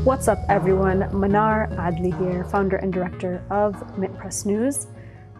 What's up, everyone? Manar Adli here, founder and director of MintPress News.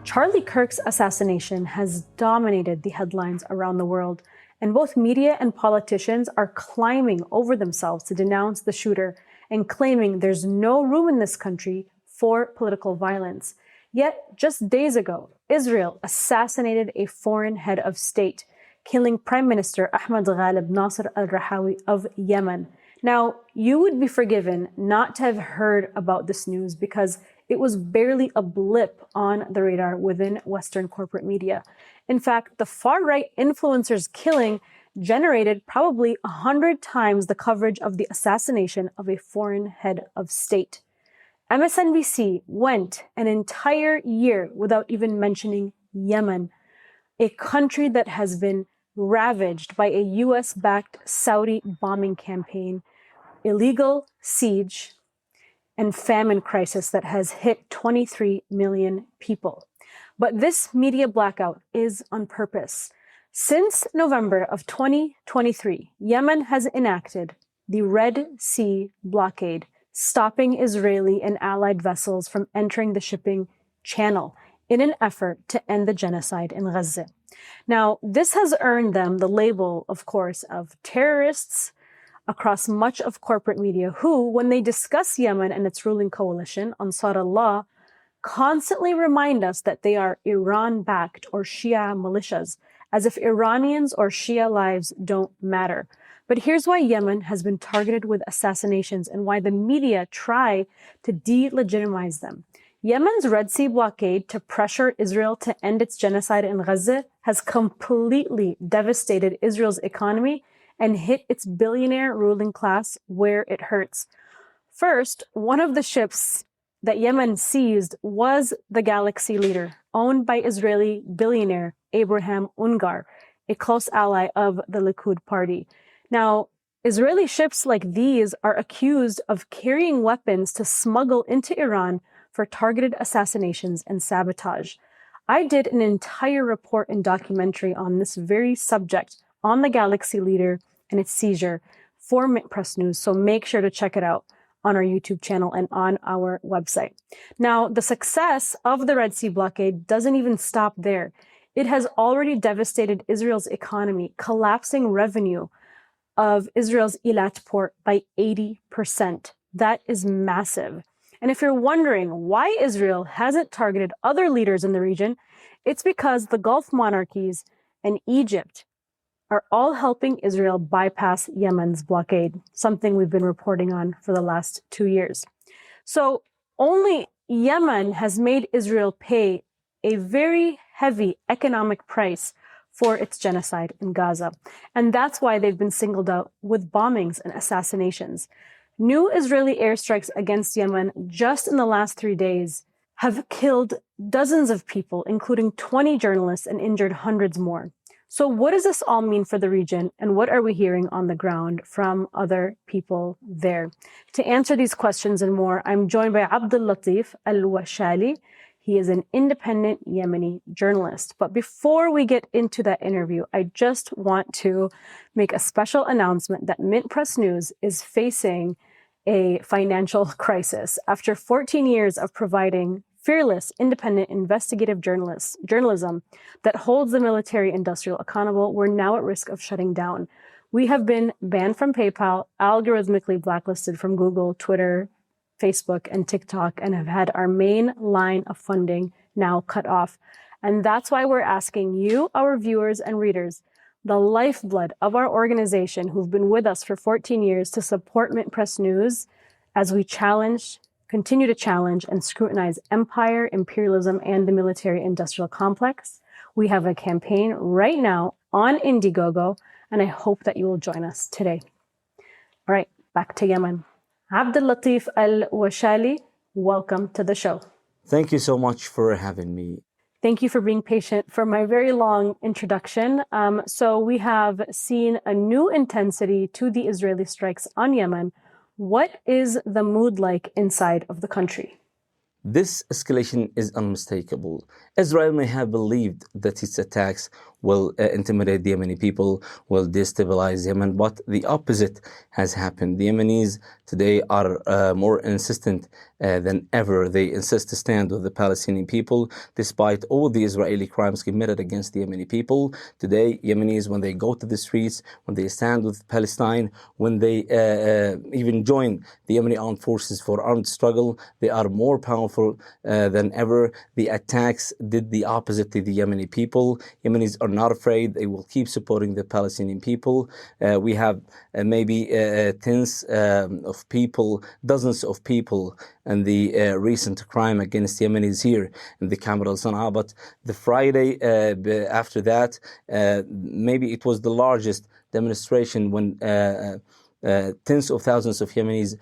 Charlie Kirk's assassination has dominated the headlines around the world, and both media and politicians are climbing over themselves to denounce the shooter and claiming there's no room in this country for political violence. Yet, just days ago, Israel assassinated a foreign head of state, killing Prime Minister Ahmed Ghaleb Nasser al-Rahawi of Yemen. Now, you would be forgiven not to have heard about this news because it was barely a blip on the radar within Western corporate media. In fact, the far-right influencer's killing generated probably 100 times the coverage of the assassination of a foreign head of state. MSNBC went an entire year without even mentioning Yemen, a country that has been ravaged by a US-backed Saudi bombing campaign, illegal siege, and famine crisis that has hit 23 million people. But this media blackout is on purpose. Since November of 2023, Yemen has enacted the Red Sea blockade, stopping Israeli and allied vessels from entering the shipping channel in an effort to end the genocide in Gaza. Now, this has earned them the label, of course, of terrorists across much of corporate media who, when they discuss Yemen and its ruling coalition, Ansar Allah, constantly remind us that they are Iran-backed or Shia militias, as if Iranians or Shia lives don't matter. But here's why Yemen has been targeted with assassinations and why the media try to delegitimize them. Yemen's Red Sea blockade to pressure Israel to end its genocide in Gaza has completely devastated Israel's economy and hit its billionaire ruling class where it hurts. First, one of the ships that Yemen seized was the Galaxy Leader, owned by Israeli billionaire Abraham Ungar, a close ally of the Likud party. Now, Israeli ships like these are accused of carrying weapons to smuggle into Iran for targeted assassinations and sabotage. I did an entire report and documentary on this very subject on the Galaxy Leader and its seizure for MintPress News, so make sure to check it out on our YouTube channel and on our website. Now, the success of the Red Sea blockade doesn't even stop there. It has already devastated Israel's economy, collapsing revenue of Israel's Eilat port by 80%. That is massive. And if you're wondering why Israel hasn't targeted other leaders in the region, it's because the Gulf monarchies and Egypt are all helping Israel bypass Yemen's blockade, something we've been reporting on for the last 2 years. So only Yemen has made Israel pay a very heavy economic price for its genocide in Gaza. And that's why they've been singled out with bombings and assassinations. New Israeli airstrikes against Yemen just in the last 3 days have killed dozens of people, including 20 journalists, and injured hundreds more. So what does this all mean for the region, and what are we hearing on the ground from other people there? To answer these questions and more, I'm joined by Abdellatif Al Washali. He is an independent Yemeni journalist. But before we get into that interview, I just want to make a special announcement that MintPress News is facing a financial crisis. After 14 years of providing fearless, independent, investigative journalism that holds the military industrial accountable, we're now at risk of shutting down. We have been banned from PayPal, algorithmically blacklisted from Google, Twitter, Facebook, and TikTok, and have had our main line of funding now cut off. And that's why we're asking you, our viewers and readers, the lifeblood of our organization who've been with us for 14 years, to support MintPress News as we continue to challenge and scrutinize empire, imperialism, and the military-industrial complex. We have a campaign right now on Indiegogo, and I hope that you will join us today. All right, back to Yemen. Abdellatif Al Washali, welcome to the show. Thank you so much for having me. Thank you for being patient for my very long introduction. So we have seen a new intensity to the Israeli strikes on Yemen. What is the mood like inside of the country? This escalation is unmistakable. Israel may have believed that its attacks will intimidate the Yemeni people, will destabilize Yemen. But the opposite has happened. The Yemenis today are more insistent than ever. They insist to stand with the Palestinian people, despite all the Israeli crimes committed against the Yemeni people. Today, Yemenis, when they go to the streets, when they stand with Palestine, when they even join the Yemeni armed forces for armed struggle, they are more powerful than ever. The attacks did the opposite to the Yemeni people. Yemenis are not afraid. They will keep supporting the Palestinian people. We have maybe tens of people, dozens of people, and the recent crime against Yemenis here in the capital Sana'a. But the Friday after that, maybe it was the largest demonstration when tens of thousands of Yemenis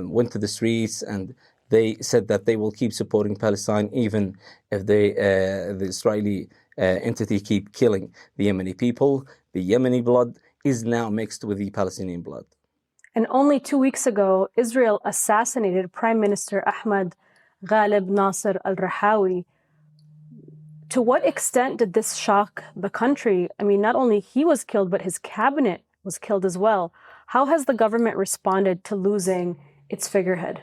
went to the streets, and they said that they will keep supporting Palestine even if the Israeli entity keep killing the Yemeni people. The Yemeni blood is now mixed with the Palestinian blood. And only 2 weeks ago, Israel assassinated Prime Minister Ahmed, Ghaleb, Nasser, al-Rahawi. To what extent did this shock the country? I mean, not only he was killed, but his cabinet was killed as well. How has the government responded to losing its figurehead?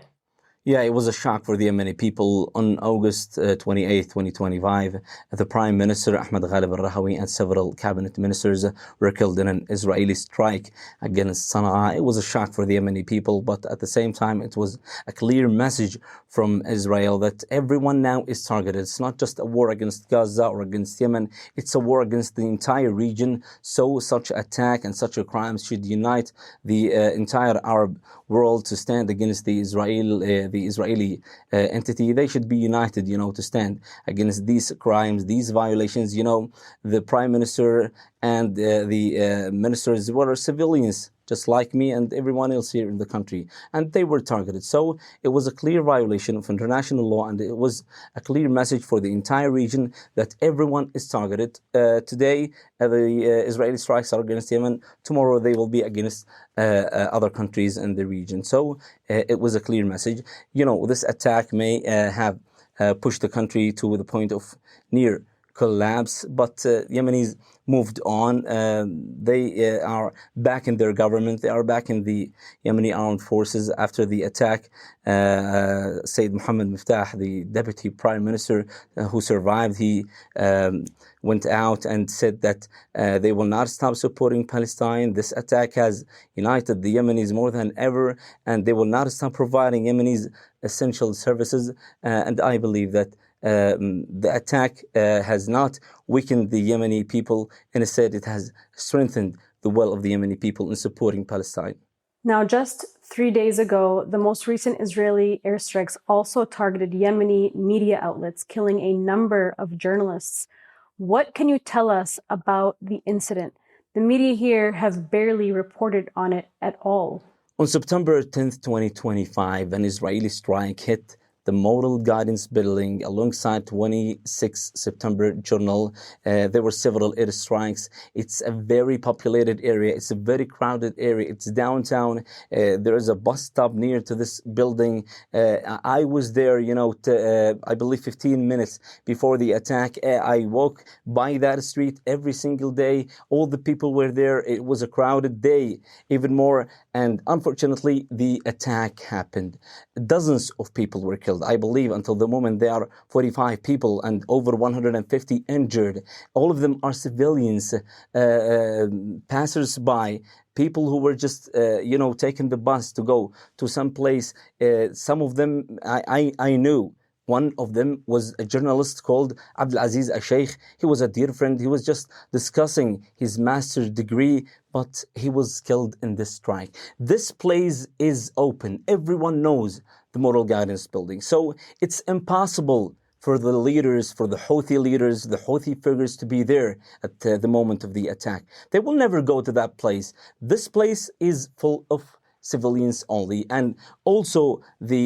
Yeah, it was a shock for the Yemeni people. On August 28th, 2025, the Prime Minister Ahmed Ghaleb al-Rahawi and several cabinet ministers were killed in an Israeli strike against Sana'a. It was a shock for the Yemeni people, but at the same time, it was a clear message from Israel that everyone now is targeted. It's not just a war against Gaza or against Yemen, it's a war against the entire region. So such attack and such a crime should unite the entire Arab world to stand against the Israeli entity. They should be united, to stand against these crimes, these violations. The Prime Minister and the ministers were civilians, just like me and everyone else here in the country, and they were targeted. So it was a clear violation of international law, and it was a clear message for the entire region that everyone is targeted. Today, the Israeli strikes are against Yemen. Tomorrow, they will be against other countries in the region. So it was a clear message. This attack may have pushed the country to the point of near collapse, but Yemenis moved on. They are back in their government. They are back in the Yemeni armed forces after the attack. Sayyid Mohammed Miftah, the deputy prime minister who survived, he went out and said that they will not stop supporting Palestine. This attack has united the Yemenis more than ever, and they will not stop providing Yemenis essential services. And I believe that the attack has not weakened the Yemeni people, and instead it has strengthened the will of the Yemeni people in supporting Palestine. Now, just 3 days ago, the most recent Israeli airstrikes also targeted Yemeni media outlets, killing a number of journalists. What can you tell us about the incident? The media here have barely reported on it at all. On September 10th, 2025, an Israeli strike hit the Moral Guidance Building alongside 26 September Journal. There were several airstrikes. It's a very populated area. It's a very crowded area. It's downtown. There is a bus stop near to this building. I was there, I believe 15 minutes before the attack. I walk by that street every single day. All the people were there. It was a crowded day, even more. And unfortunately, the attack happened. Dozens of people were killed. I believe until the moment there are 45 people and over 150 injured. All of them are civilians, passers-by, people who were just, taking the bus to go to some place. Some of them I knew. One of them was a journalist called Abdellatif Al Washali. He was a dear friend. He was just discussing his master's degree, but he was killed in this strike. This place is open. Everyone knows the Moral Guidance Building. So it's impossible for the leaders, for the Houthi leaders, the Houthi figures to be there at the moment of the attack. They will never go to that place. This place is full of civilians only, and also the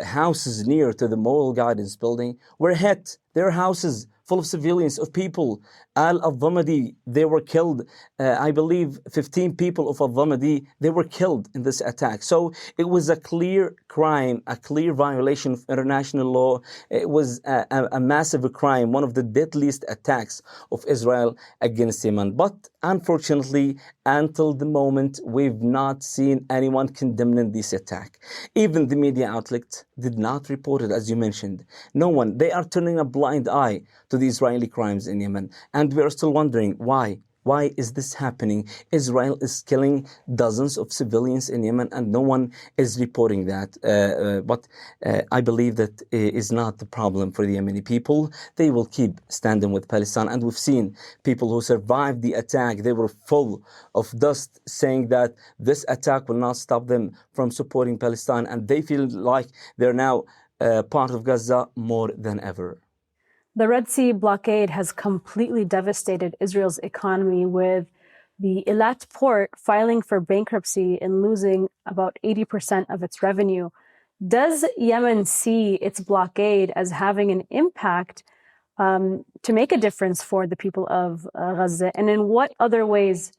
houses near to the Moral Guidance Building were hit. Their houses full of civilians, of people. Al-Dhamadi, they were killed. I believe 15 people of Al-Dhamadi, they were killed in this attack. So it was a clear crime, a clear violation of international law. It was a massive crime, one of the deadliest attacks of Israel against Yemen. But unfortunately, until the moment, we've not seen anyone condemning this attack. Even the media outlet did not report it, as you mentioned. No one. They are turning a blind eye to the Israeli crimes in Yemen. And we are still wondering why. Why is this happening? Israel is killing dozens of civilians in Yemen and no one is reporting that. But I believe that is not the problem for the Yemeni people. They will keep standing with Palestine. And we've seen people who survived the attack. They were full of dust saying that this attack will not stop them from supporting Palestine. And they feel like they're now part of Gaza more than ever. The Red Sea blockade has completely devastated Israel's economy, with the Eilat port filing for bankruptcy and losing about 80% of its revenue. Does Yemen see its blockade as having an impact to make a difference for the people of Gaza? And in what other ways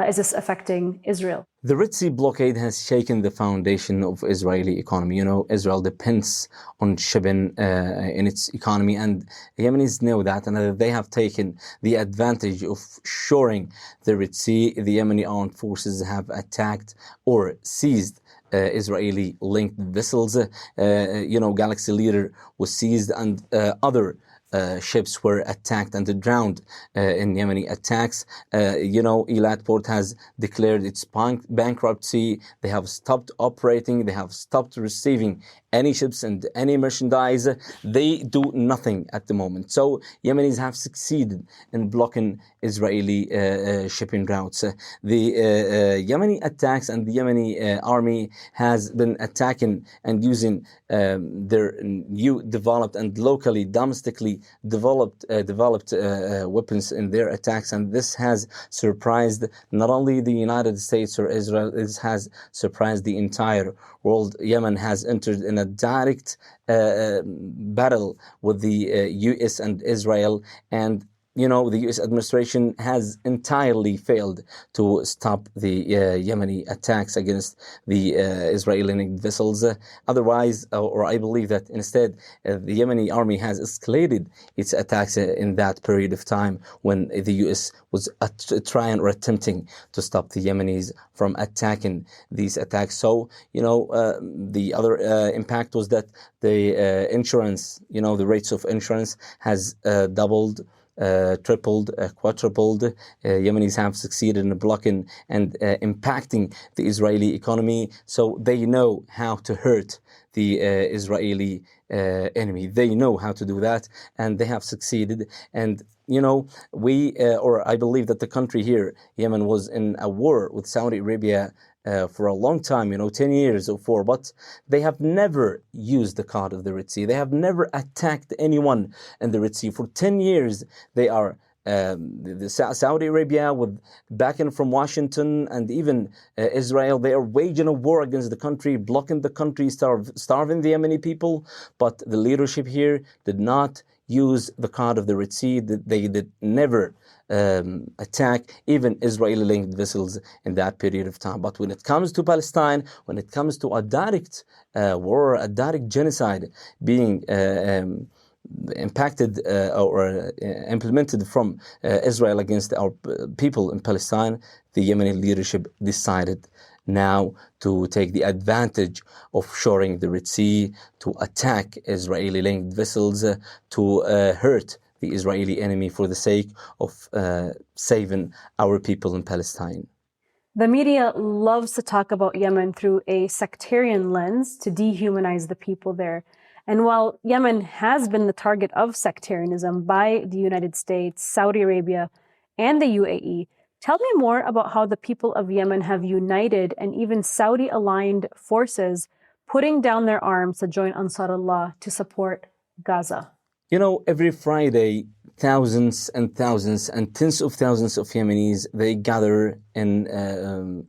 is this affecting Israel? The Red Sea blockade has shaken the foundation of Israeli economy. You know, Israel depends on shipping in its economy, and Yemenis know that, and they have taken the advantage of shoring the Red Sea. The Yemeni armed forces have attacked or seized Israeli-linked vessels. Galaxy Leader was seized, and other ships were attacked and drowned in Yemeni attacks. Eilat port has declared its bankruptcy. They have stopped operating. They have stopped receiving any ships and any merchandise. They do nothing at the moment. So Yemenis have succeeded in blocking Israeli shipping routes. The Yemeni attacks and the Yemeni army has been attacking and using their new developed and locally, domestically developed weapons in their attacks, and this has surprised not only the United States or Israel, it has surprised the entire world. Yemen has entered in a direct battle with the US and Israel, and the U.S. administration has entirely failed to stop the Yemeni attacks against the Israeli vessels. Otherwise, or I believe that instead, the Yemeni army has escalated its attacks in that period of time when the U.S. was trying or attempting to stop the Yemenis from attacking these attacks. So, the other impact was that the insurance, the rates of insurance has doubled, tripled, quadrupled. Yemenis have succeeded in blocking and impacting the Israeli economy. So they know how to hurt the Israeli enemy. They know how to do that, and they have succeeded. And I believe that the country here, Yemen, was in a war with Saudi Arabia for a long time, 10 years or more, but they have never used the card of the Red Sea. They have never attacked anyone in the Red Sea. For 10 years, they are the Saudi Arabia, with backing from Washington and even Israel, they are waging a war against the country, blocking the country, starving the Yemeni people. But the leadership here did not use the card of the Red Sea. They did never attack even Israeli-linked vessels in that period of time. But when it comes to Palestine, when it comes to a direct war, a direct genocide being impacted or implemented from Israel against our people in Palestine, the Yemeni leadership decided now to take the advantage of shoring the Red Sea, to attack Israeli-linked vessels, to hurt the Israeli enemy for the sake of saving our people in Palestine. The media loves to talk about Yemen through a sectarian lens to dehumanize the people there. And while Yemen has been the target of sectarianism by the United States, Saudi Arabia, and the UAE, tell me more about how the people of Yemen have united and even Saudi-aligned forces putting down their arms to join Ansarullah to support Gaza. Every Friday, thousands and thousands and tens of thousands of Yemenis, they gather in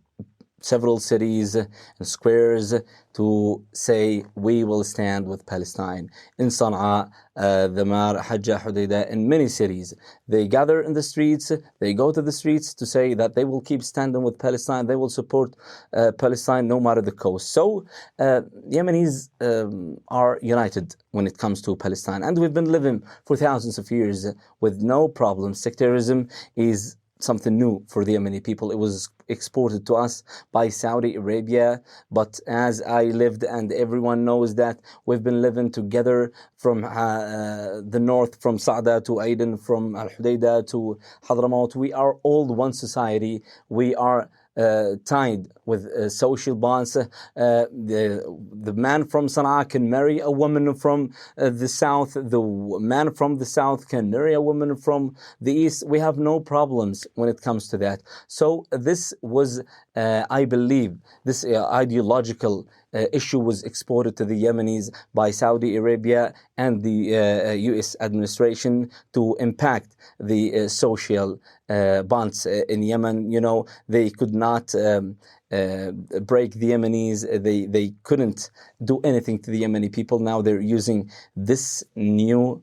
several cities and squares to say we will stand with Palestine. In Sana'a, Damar, Hajjah, Hudaydah, in many cities, they gather in the streets, they go to the streets to say that they will keep standing with Palestine, they will support Palestine no matter the cost. So Yemenis are united when it comes to Palestine, and we've been living for thousands of years with no problems. Sectarianism is something new for the Yemeni people. It was exported to us by Saudi Arabia, but as I lived, and everyone knows that we've been living together from the north, from Sa'da to Aden, from Al-Hudaydah to Hadramaut. We are all one society. We are tied with social bonds. The man from Sana'a can marry a woman from the south. The man from the south can marry a woman from the east. We have no problems when it comes to that. So this was, I believe, this ideological issue was exported to the Yemenis by Saudi Arabia and the US administration to impact the social bonds in Yemen. You know, they could not break the Yemenis. They couldn't do anything to the Yemeni people. Now they're using this new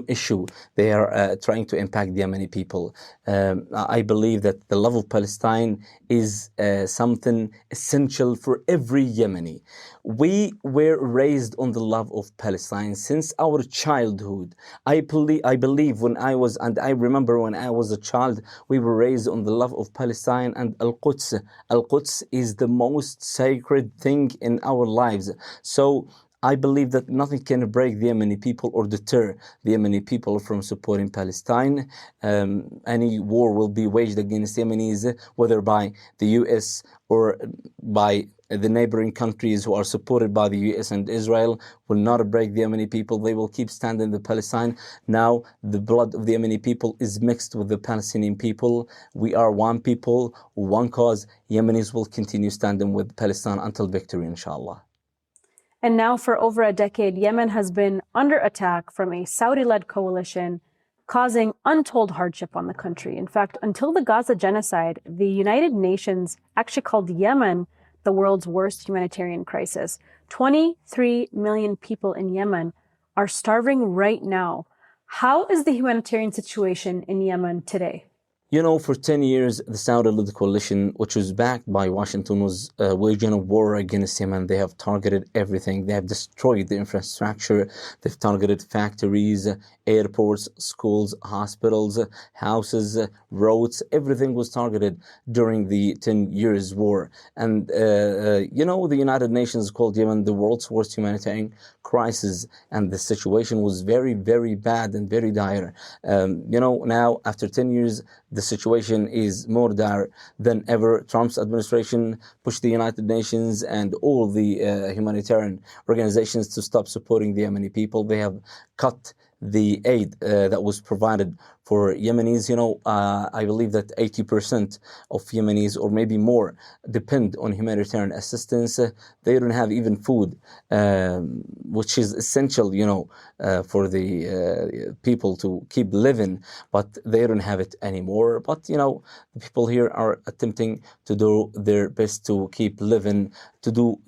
issue. They are trying to impact the Yemeni people. I believe that the love of Palestine is something essential for every Yemeni. We were raised on the love of Palestine since our childhood. I believe when I was, and I remember when I was a child, we were raised on the love of Palestine and Al-Quds. Al-Quds is the most sacred thing in our lives. So I believe that nothing can break the Yemeni people or deter the Yemeni people from supporting Palestine. Any war will be waged against Yemenis, whether by the US or by the neighboring countries who are supported by the US and Israel, will not break the Yemeni people. They will keep standing with Palestine. Now, the blood of the Yemeni people is mixed with the Palestinian people. We are one people, one cause. Yemenis will continue standing with Palestine until victory, inshallah. And now for over a decade, Yemen has been under attack from a Saudi-led coalition, causing untold hardship on the country. In fact, until the Gaza genocide, the United Nations actually called Yemen the world's worst humanitarian crisis. 23 million people in Yemen are starving right now. How is the humanitarian situation in Yemen today? You know, for 10 years, the Saudi-led coalition, which was backed by Washington, was waging a war against Yemen. They have targeted everything. They have destroyed the infrastructure. They've targeted factories, airports, schools, hospitals, houses, roads. Everything was targeted during the 10 years war. And, you know, the United Nations called Yemen the world's worst humanitarian crisis. And the situation was very, very bad and very dire. You know, now, after 10 years, the situation is more dire than ever. Trump's administration pushed the United Nations and all the humanitarian organizations to stop supporting the Yemeni people. They have cut the aid that was provided for Yemenis. You know, I believe that 80% of Yemenis, or maybe more, depend on humanitarian assistance. They don't have even food, which is essential, you know, for the people to keep living, but they don't have it anymore. But, you know, the people here are attempting to do their best to keep living, to do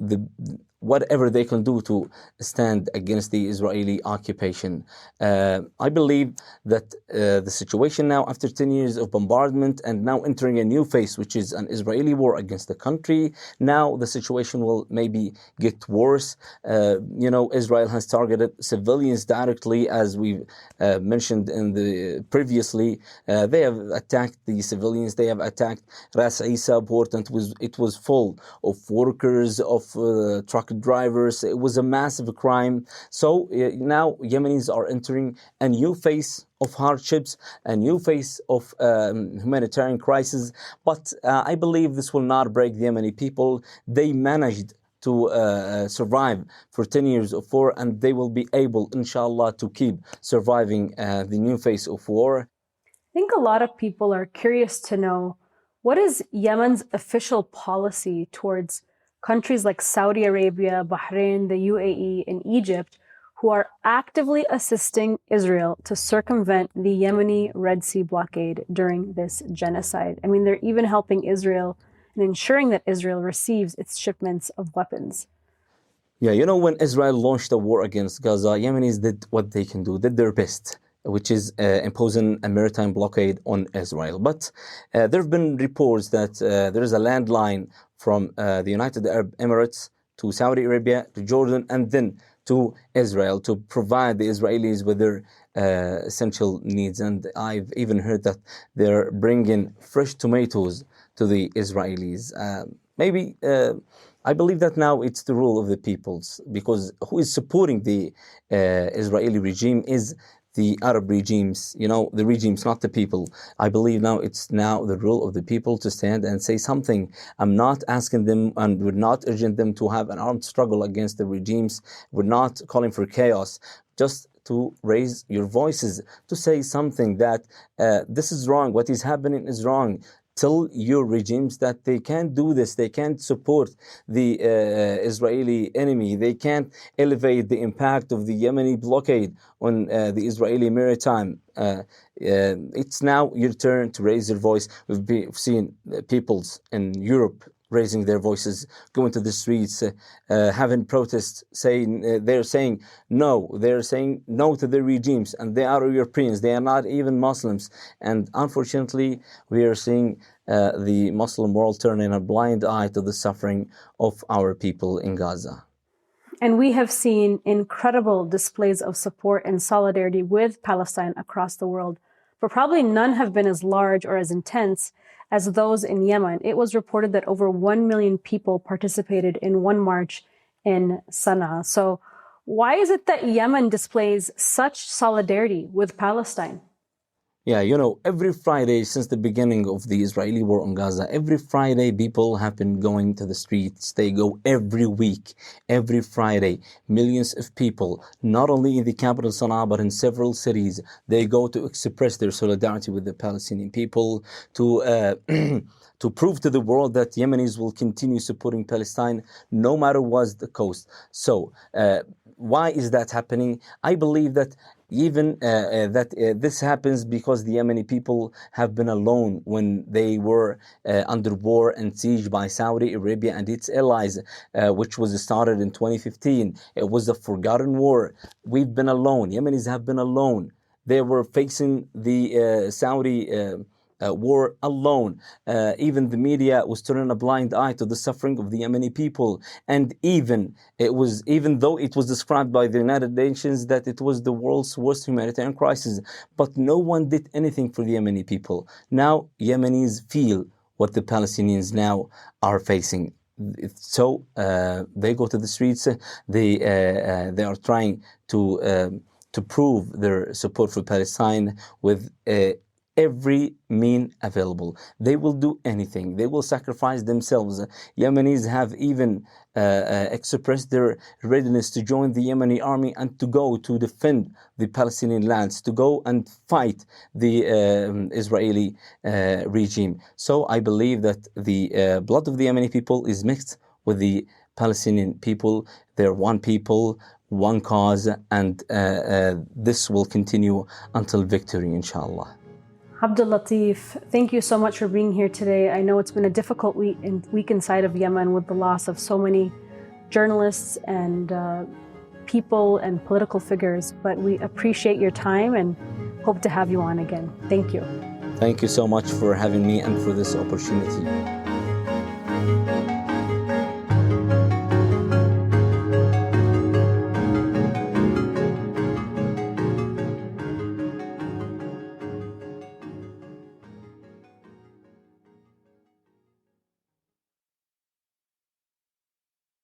whatever they can do to stand against the Israeli occupation. I believe that the situation now, after 10 years of bombardment and now entering a new phase, which is an Israeli war against the country, now the situation will maybe get worse. You know, Israel has targeted civilians directly, as we mentioned in the previously. They have attacked the civilians. They have attacked Ras Isa port, and it was full of workers, of truck drivers. It was a massive crime. So now Yemenis are entering a new phase of hardships, a new phase of humanitarian crisis. But I believe this will not break the Yemeni people. They managed to survive for 10 years of war, and they will be able, inshallah, to keep surviving the new phase of war. I think a lot of people are curious to know, what is Yemen's official policy towards countries like Saudi Arabia, Bahrain, the UAE, and Egypt, who are actively assisting Israel to circumvent the Yemeni Red Sea blockade during this genocide? I mean, they're even helping Israel and ensuring that Israel receives its shipments of weapons. Yeah, when Israel launched a war against Gaza, Yemenis did what they can do, did their best, which is imposing a maritime blockade on Israel. But there have been reports that there is a landline from the United Arab Emirates to Saudi Arabia, to Jordan, and then to Israel to provide the Israelis with their essential needs. And I've even heard that they're bringing fresh tomatoes to the Israelis. I believe that now it's the rule of the peoples, because who is supporting the Israeli regime is the Arab regimes, the regimes, not the people. I believe now it's the rule of the people to stand and say something. I'm not asking them, and we're not urging them to have an armed struggle against the regimes. We're not calling for chaos, just to raise your voices, to say something that this is wrong, what is happening is wrong. Tell your regimes that they can't do this, they can't support the Israeli enemy, they can't elevate the impact of the Yemeni blockade on the Israeli maritime. It's now your turn to raise your voice. We've seen peoples in Europe raising their voices, going to the streets, having protests, they're saying no to the regimes, and they are Europeans, they are not even Muslims. And unfortunately, we are seeing the Muslim world turning a blind eye to the suffering of our people in Gaza. And we have seen incredible displays of support and solidarity with Palestine across the world, but probably none have been as large or as intense as those in Yemen. It was reported that over 1 million people participated in one march in Sana'a. So why is it that Yemen displays such solidarity with Palestine? Yeah, every Friday since the beginning of the Israeli war on Gaza, every Friday people have been going to the streets. They go every week, every Friday. Millions of people, not only in the capital Sana'a, but in several cities, they go to express their solidarity with the Palestinian people, to to prove to the world that Yemenis will continue supporting Palestine no matter what's the cost. So, why is that happening? I believe that even this happens because the Yemeni people have been alone when they were under war and siege by Saudi Arabia and its allies, which was started in 2015. It was a forgotten war. We've been alone. Yemenis have been alone. They were facing the Saudi war alone. Even the media was turning a blind eye to the suffering of the Yemeni people, and even though it was described by the United Nations that it was the world's worst humanitarian crisis, but no one did anything for the Yemeni people. Now Yemenis feel what the Palestinians now are facing. So they go to the streets. They are trying to prove their support for Palestine with every mean available. They will do anything. They will sacrifice themselves. Yemenis have even expressed their readiness to join the Yemeni army and to go to defend the Palestinian lands, to go and fight the Israeli regime. So I believe that the blood of the Yemeni people is mixed with the Palestinian people. They're one people, one cause, and this will continue until victory, inshallah. Abdellatif, thank you so much for being here today. I know it's been a difficult week inside of Yemen with the loss of so many journalists and people and political figures, but we appreciate your time and hope to have you on again. Thank you. Thank you so much for having me and for this opportunity.